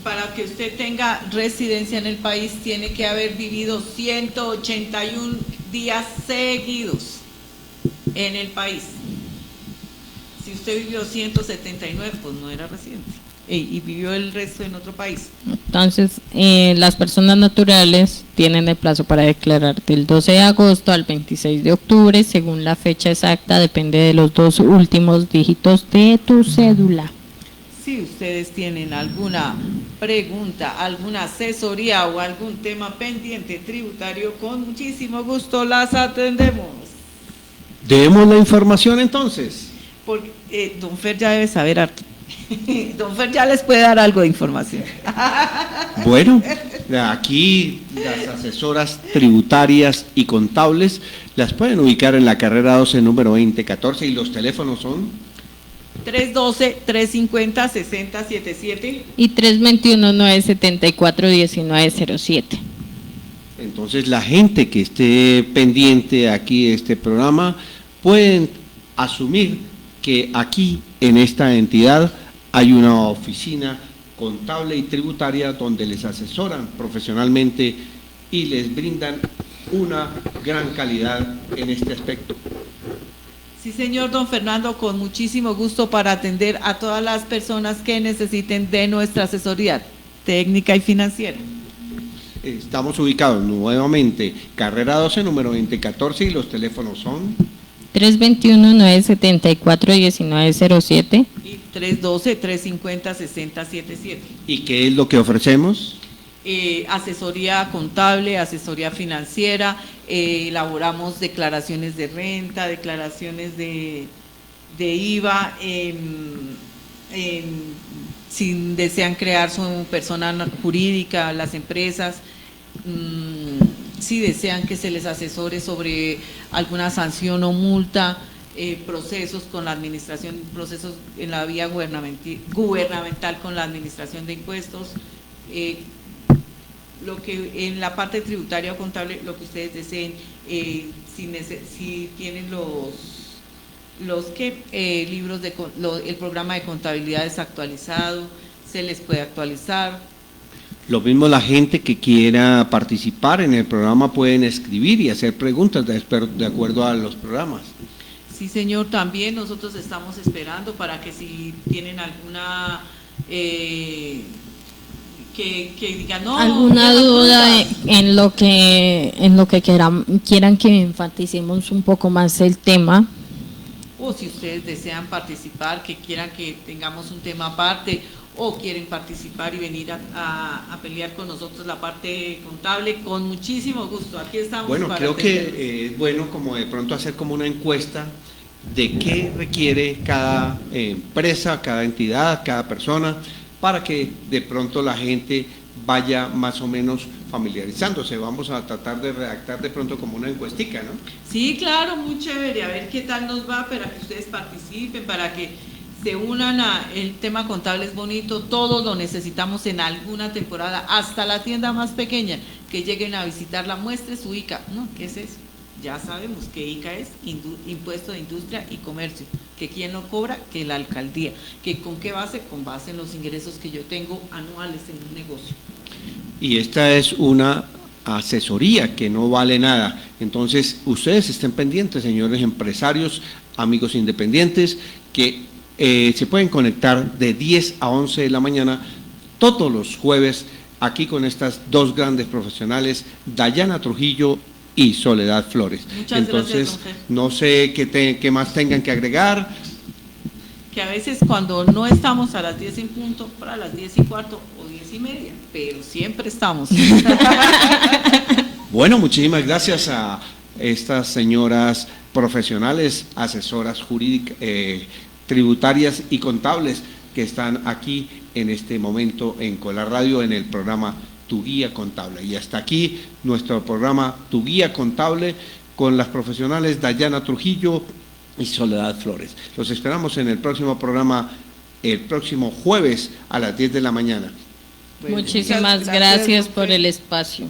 Para que usted tenga residencia en el país, tiene que haber vivido 181 días seguidos en el país. Si usted vivió 179, pues no era residente. Y vivió el resto en otro país. Entonces, las personas naturales tienen el plazo para declarar del 12 de agosto al 26 de octubre, según la fecha exacta, depende de los 2 últimos dígitos de tu cédula. Si ustedes tienen alguna pregunta, alguna asesoría o algún tema pendiente tributario, con muchísimo gusto las atendemos. Demos la información entonces. Porque don Fer ya debe saber harto. Don Fer ya les puede dar algo de información. Bueno, aquí las asesoras tributarias y contables las pueden ubicar en la carrera 12, número 2014, y los teléfonos son 312-350-6077 y 321-974-1907. Entonces, la gente que esté pendiente aquí de este programa pueden asumir que aquí en esta entidad hay una oficina contable y tributaria donde les asesoran profesionalmente y les brindan una gran calidad en este aspecto. Sí, señor don Fernando, con muchísimo gusto para atender a todas las personas que necesiten de nuestra asesoría técnica y financiera. Estamos ubicados nuevamente, carrera 12, número 2014, y los teléfonos son 321-974-1907 y 312-350-6077. ¿Y qué es lo que ofrecemos? Asesoría contable, asesoría financiera, elaboramos declaraciones de renta, declaraciones de IVA, si desean crear su persona jurídica, las empresas, si desean que se les asesore sobre alguna sanción o multa, procesos con la administración, procesos en la vía gubernamental con la administración de impuestos, lo que en la parte tributaria o contable, lo que ustedes deseen, si tienen los libros el programa de contabilidad desactualizado, se les puede actualizar. Lo mismo, la gente que quiera participar en el programa pueden escribir y hacer preguntas de acuerdo a los programas. Sí, señor, también nosotros estamos esperando para que si tienen alguna que digan no, alguna duda en lo que quieran que enfaticemos un poco más el tema, o si ustedes desean participar, que quieran que tengamos un tema aparte, o quieren participar y venir a pelear con nosotros la parte contable, con muchísimo gusto, aquí estamos. Bueno, para creo atenderlos. que es bueno como de pronto hacer como una encuesta de qué requiere cada empresa, cada entidad, cada persona, para que de pronto la gente vaya más o menos familiarizándose. Vamos a tratar de redactar de pronto como una encuestica, ¿no? Sí, claro, muy chévere, a ver qué tal nos va, para que ustedes participen, para que se unan el tema contable. Es bonito, todos lo necesitamos en alguna temporada, hasta la tienda más pequeña, que lleguen a visitarla, muestre su ICA, ¿no? ¿Qué es eso? Ya sabemos que ICA es Impuesto de Industria y Comercio, que quién lo cobra, que la alcaldía, que con qué base, con base en los ingresos que yo tengo anuales en un negocio. Y esta es una asesoría que no vale nada. Entonces, ustedes estén pendientes, señores empresarios, amigos independientes, que se pueden conectar de 10 a 11 de la mañana todos los jueves aquí con estas dos grandes profesionales, Dayana Trujillo y Soledad Flores. Muchas Entonces, gracias, don Fer. no sé qué más tengan que agregar. Que a veces cuando no estamos a las 10 en punto, para las 10:15 o 10:30, pero siempre estamos. Bueno, muchísimas gracias a estas señoras profesionales, asesoras jurídicas, tributarias y contables que están aquí en este momento en Colar Radio en el programa Tu Guía Contable. Y hasta aquí nuestro programa Tu Guía Contable con las profesionales Dayana Trujillo y Soledad Flores. Los esperamos en el próximo programa, el próximo jueves a las 10 de la mañana. Bueno, Muchísimas muchas gracias don por Félix. el espacio.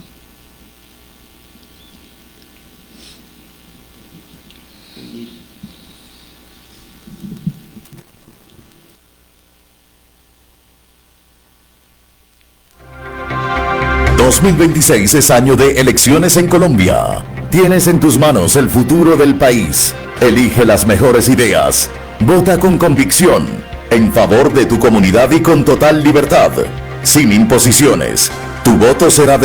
...2026 es año de elecciones en Colombia. Tienes en tus manos el futuro del país. Elige las mejores ideas. Vota con convicción, en favor de tu comunidad y con total libertad. Sin imposiciones. Tu voto será